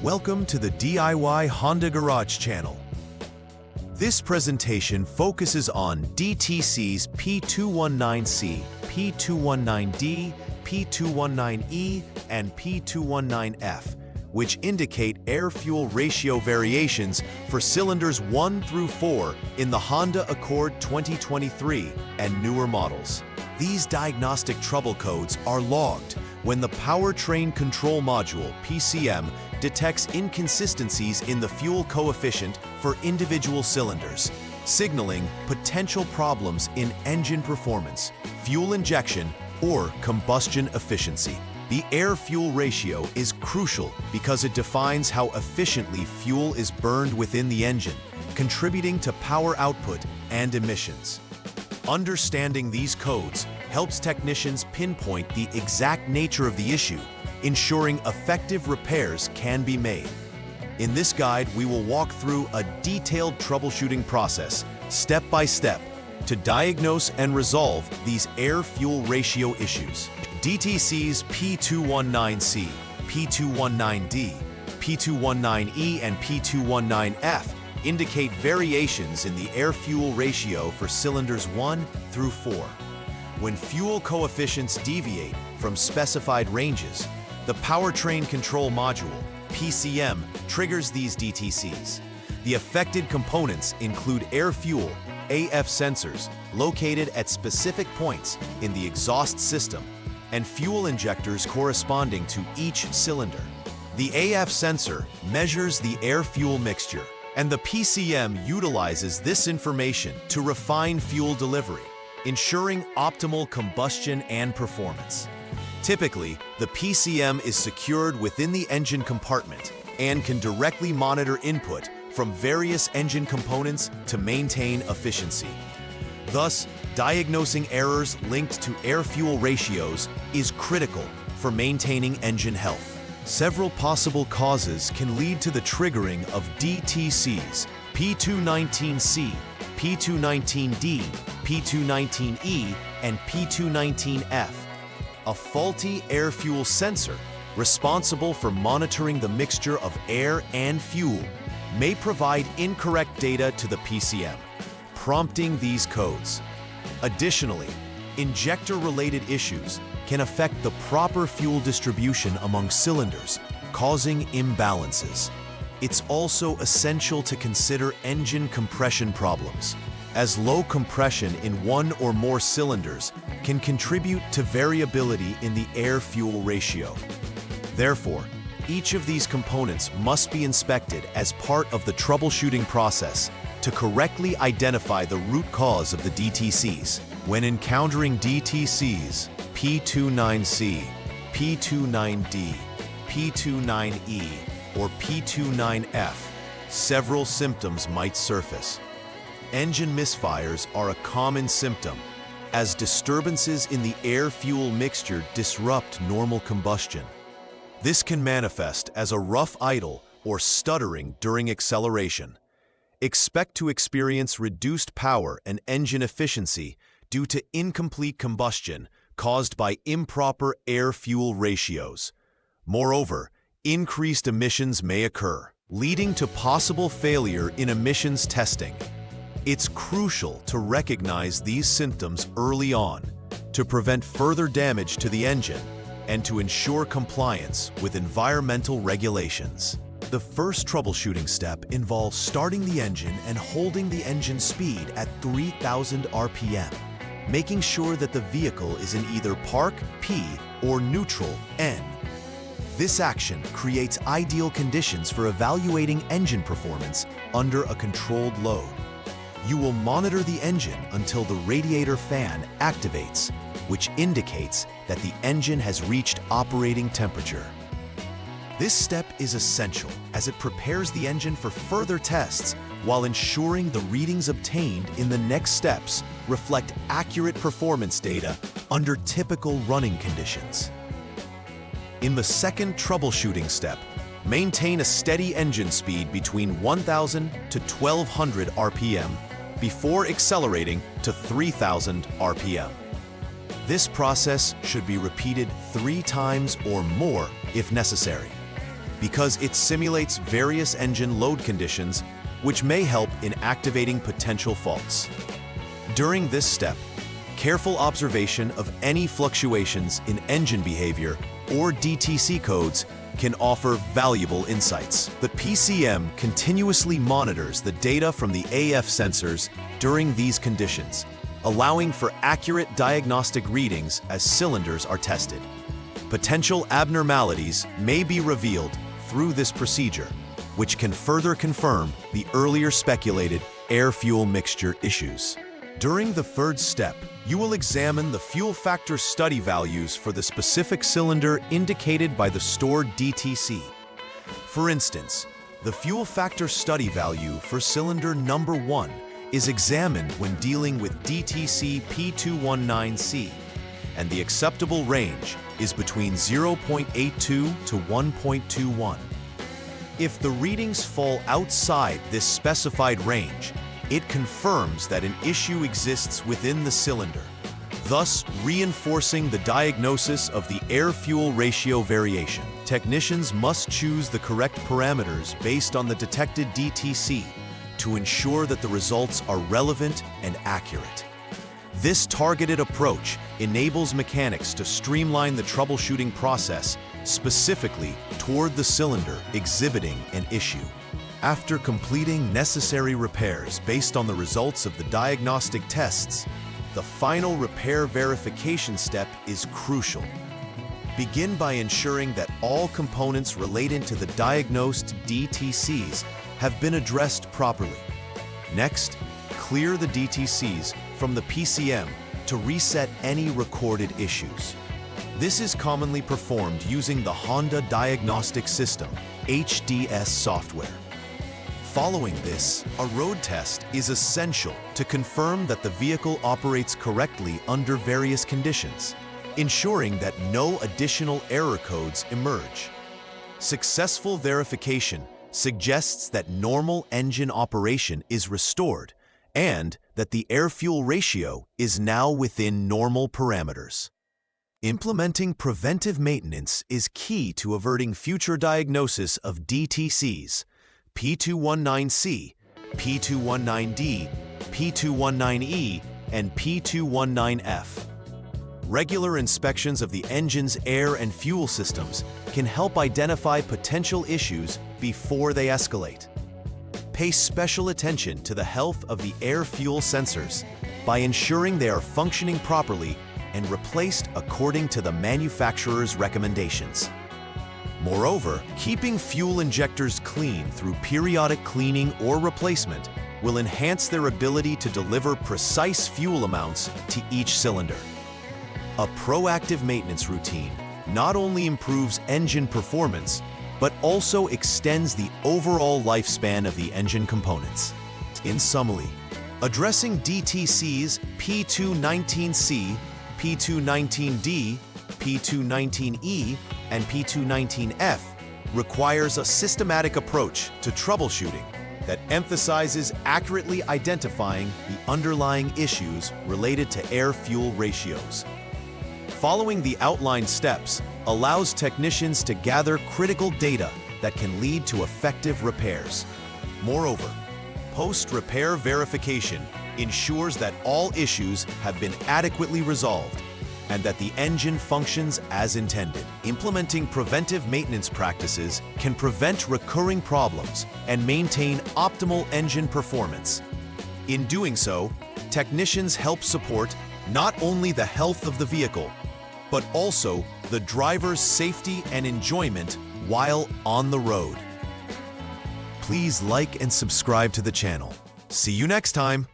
Welcome to the DIY Honda Garage channel. This presentation focuses on DTC's P219C, P219D, P219E, and P219F, which indicate air-fuel ratio variations for cylinders 1 through 4 in the Honda Accord 2023 and newer models. These diagnostic trouble codes are logged when the Powertrain Control Module, PCM, detects inconsistencies in the fuel coefficient for individual cylinders, signaling potential problems in engine performance, fuel injection, or combustion efficiency. The air-fuel ratio is crucial because it defines how efficiently fuel is burned within the engine, contributing to power output and emissions. Understanding these codes helps technicians pinpoint the exact nature of the issue, ensuring effective repairs can be made. In this guide, we will walk through a detailed troubleshooting process, step by step, to diagnose and resolve these air-fuel ratio issues. DTC's P219C, P219D, P219E, and P219F indicate variations in the air-fuel ratio for cylinders 1 through 4. When fuel coefficients deviate from specified ranges, the Powertrain Control Module, PCM, triggers these DTCs. The affected components include air-fuel, AF sensors located at specific points in the exhaust system, and fuel injectors corresponding to each cylinder. The AF sensor measures the air-fuel mixture, and the PCM utilizes this information to refine fuel delivery, ensuring optimal combustion and performance. Typically, the PCM is secured within the engine compartment and can directly monitor input from various engine components to maintain efficiency. Thus, diagnosing errors linked to air-fuel ratios is critical for maintaining engine health. Several possible causes can lead to the triggering of DTCs, P219C, P219D, P219E, and P219F. A faulty air-fuel sensor, responsible for monitoring the mixture of air and fuel, may provide incorrect data to the PCM, prompting these codes. Additionally, injector-related issues can affect the proper fuel distribution among cylinders, causing imbalances. It's also essential to consider engine compression problems, as low compression in one or more cylinders can contribute to variability in the air-fuel ratio. Therefore, each of these components must be inspected as part of the troubleshooting process to correctly identify the root cause of the DTCs. When encountering DTCs, P29C, P29D, P29E, or P29F, several symptoms might surface. Engine misfires are a common symptom, as disturbances in the air-fuel mixture disrupt normal combustion. This can manifest as a rough idle or stuttering during acceleration. Expect to experience reduced power and engine efficiency due to incomplete combustion caused by improper air-fuel ratios. Moreover, increased emissions may occur, leading to possible failure in emissions testing. It's crucial to recognize these symptoms early on to prevent further damage to the engine and to ensure compliance with environmental regulations. The first troubleshooting step involves starting the engine and holding the engine speed at 3,000 RPM, making sure that the vehicle is in either park P or neutral N. This action creates ideal conditions for evaluating engine performance under a controlled load. You will monitor the engine until the radiator fan activates, which indicates that the engine has reached operating temperature. This step is essential as it prepares the engine for further tests while ensuring the readings obtained in the next steps reflect accurate performance data under typical running conditions. In the second troubleshooting step, maintain a steady engine speed between 1,000 to 1,200 RPM before accelerating to 3,000 RPM. This process should be repeated 3 times or more if necessary. because it simulates various engine load conditions which may help in activating potential faults. During this step, careful observation of any fluctuations in engine behavior or DTC codes can offer valuable insights. The PCM continuously monitors the data from the AF sensors during these conditions, allowing for accurate diagnostic readings as cylinders are tested. Potential abnormalities may be revealed through this procedure, which can further confirm the earlier speculated air-fuel mixture issues. During the third step, you will examine the fuel factor study values for the specific cylinder indicated by the stored DTC. For instance, the fuel factor study value for cylinder number 1 is examined when dealing with DTC P219C, and the acceptable range is between 0.82 to 1.21. If the readings fall outside this specified range, it confirms that an issue exists within the cylinder, thus reinforcing the diagnosis of the air-fuel ratio variation. Technicians must choose the correct parameters based on the detected DTC to ensure that the results are relevant and accurate. This targeted approach enables mechanics to streamline the troubleshooting process specifically toward the cylinder exhibiting an issue. After completing necessary repairs based on the results of the diagnostic tests, the final repair verification step is crucial. Begin by ensuring that all components related to the diagnosed DTCs have been addressed properly. Next, clear the DTCs from the PCM to reset any recorded issues. This is commonly performed using the Honda Diagnostic System, HDS software. Following this, a road test is essential to confirm that the vehicle operates correctly under various conditions, ensuring that no additional error codes emerge. Successful verification suggests that normal engine operation is restored and that the air-fuel ratio is now within normal parameters. Implementing preventive maintenance is key to averting future diagnosis of DTCs, P219C, P219D, P219E, and P219F. Regular inspections of the engine's air and fuel systems can help identify potential issues before they escalate. Pay special attention to the health of the air-fuel sensors by ensuring they are functioning properly and replaced according to the manufacturer's recommendations. Moreover, keeping fuel injectors clean through periodic cleaning or replacement will enhance their ability to deliver precise fuel amounts to each cylinder. A proactive maintenance routine not only improves engine performance, but also extends the overall lifespan of the engine components. In summary, addressing DTCs P219C, P219D, P219E, and P219F requires a systematic approach to troubleshooting that emphasizes accurately identifying the underlying issues related to air-fuel ratios. Following the outlined steps allows technicians to gather critical data that can lead to effective repairs. Moreover, post-repair verification ensures that all issues have been adequately resolved and that the engine functions as intended. Implementing preventive maintenance practices can prevent recurring problems and maintain optimal engine performance. In doing so, technicians help support not only the health of the vehicle, but also the driver's safety and enjoyment while on the road. Please like and subscribe to the channel. See you next time.